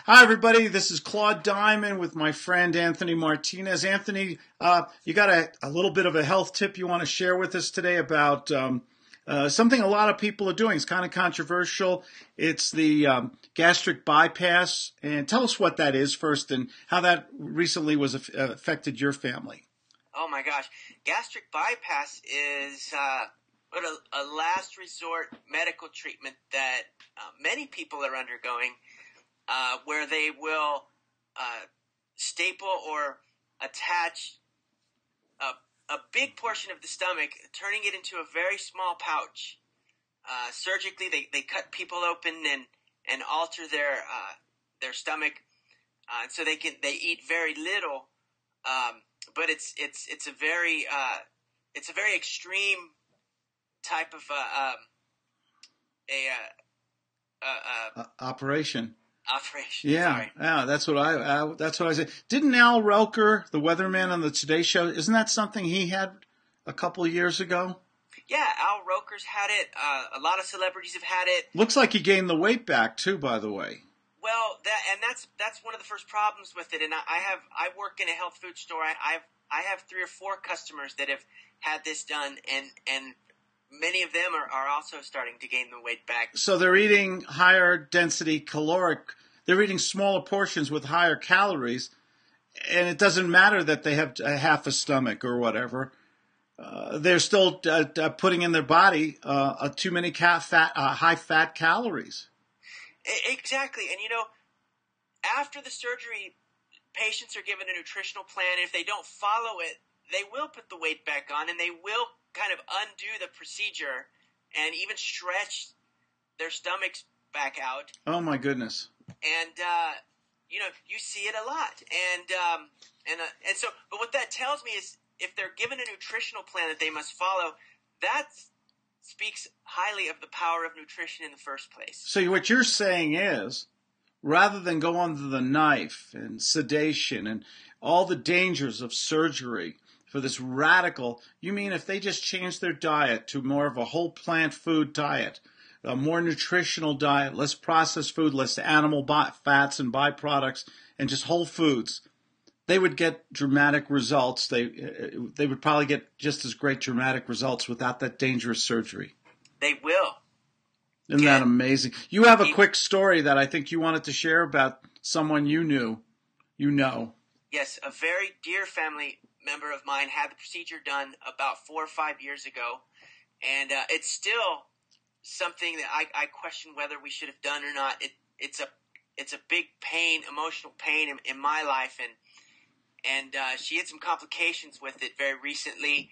Hi, everybody. This is Claude Diamond with my friend Anthony Martinez. Anthony, you got a little bit of a health tip you want to share with us today about something a lot of people are doing. It's kind of controversial. It's the gastric bypass. And tell us what that is first and how that recently was affected your family. Oh my gosh. Gastric bypass is a last resort medical treatment that many people are undergoing, where they will staple or attach a big portion of the stomach, turning it into a very small pouch. Surgically, they cut people open and alter their stomach, so they eat very little. But it's a very extreme type of operation. Operation. Yeah, Sorry. Yeah, that's what I said. Didn't Al Roker, the weatherman on the Today Show, isn't that something he had a couple of years ago? Yeah, Al Roker's had it. A lot of celebrities have had it. Looks like he gained the weight back too, by the way. Well, that's one of the first problems with it. And I work in a health food store. I have 3 or 4 customers that have had this done, and many of them are also starting to gain the weight back. So they're eating higher density caloric. They're eating smaller portions with higher calories, and it doesn't matter that they have half a stomach or whatever. They're still putting in their body too many high fat calories. Exactly. And after the surgery, patients are given a nutritional plan. And if they don't follow it, they will put the weight back on, and they will kind of undo the procedure and even stretch their stomachs back out. Oh my goodness. And you see it a lot. And so, but what that tells me is, if they're given a nutritional plan that they must follow, that speaks highly of the power of nutrition in the first place. So what you're saying is, rather than go under the knife and sedation and all the dangers of surgery for this radical, you mean if they just change their diet to more of a whole plant food diet, a more nutritional diet, less processed food, less animal fats and byproducts, and just whole foods, they would get dramatic results. They would probably get just as great dramatic results without that dangerous surgery. They will. Isn't that amazing? You have a quick story that I think you wanted to share about someone you knew. You know. Yes, a very dear family member of mine had the procedure done about 4 or 5 years ago, and it's still something that I question whether we should have done or not. It's a big pain, emotional pain in my life, and she had some complications with it very recently.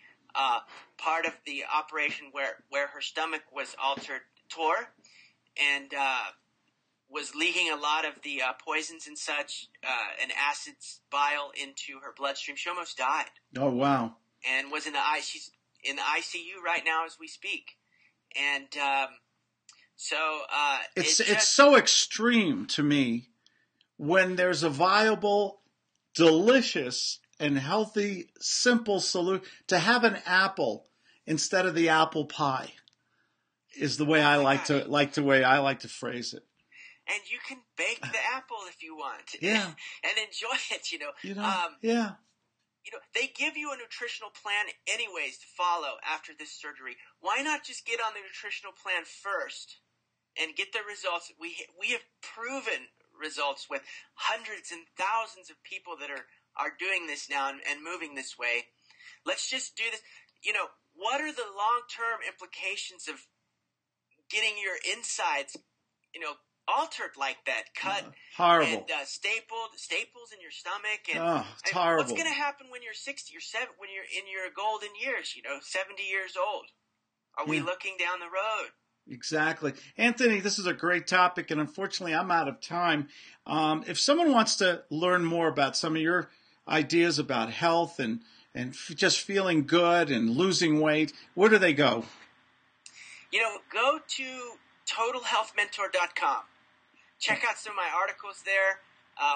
Part of the operation where her stomach was altered tore, and was leaking a lot of the poisons and such, and acids, bile into her bloodstream. She almost died. Oh, wow. And was she's in the ICU right now as we speak. And it's so extreme to me when there's a viable, delicious, and healthy, simple solution. To have an apple instead of the apple pie is the way I like to phrase it. And you can bake the apple if you want. Yeah. And enjoy it, Yeah. They give you a nutritional plan anyways to follow after this surgery. Why not just get on the nutritional plan first and get the results? We have proven results with hundreds and thousands of people that are doing this now and moving this way. Let's just do this. What are the long-term implications of getting your insides, altered like that, cut, horrible, and staples in your stomach, and it's horrible. What's going to happen when you're 60 or 70, when you're in your golden years? 70 years old. Are we looking down the road? Exactly, Anthony. This is a great topic, and unfortunately, I'm out of time. If someone wants to learn more about some of your ideas about health and just feeling good and losing weight, where do they go? Go to TotalHealthMentor.com. Check out some of my articles there.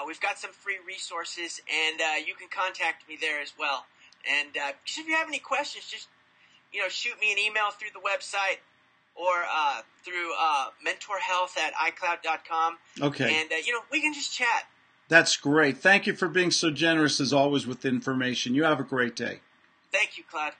We've got some free resources, and you can contact me there as well. And if you have any questions, just shoot me an email through the website. or through mentorhealth@icloud.com. Okay. And, we can just chat. That's great. Thank you for being so generous as always with information. You have a great day. Thank you, Claude.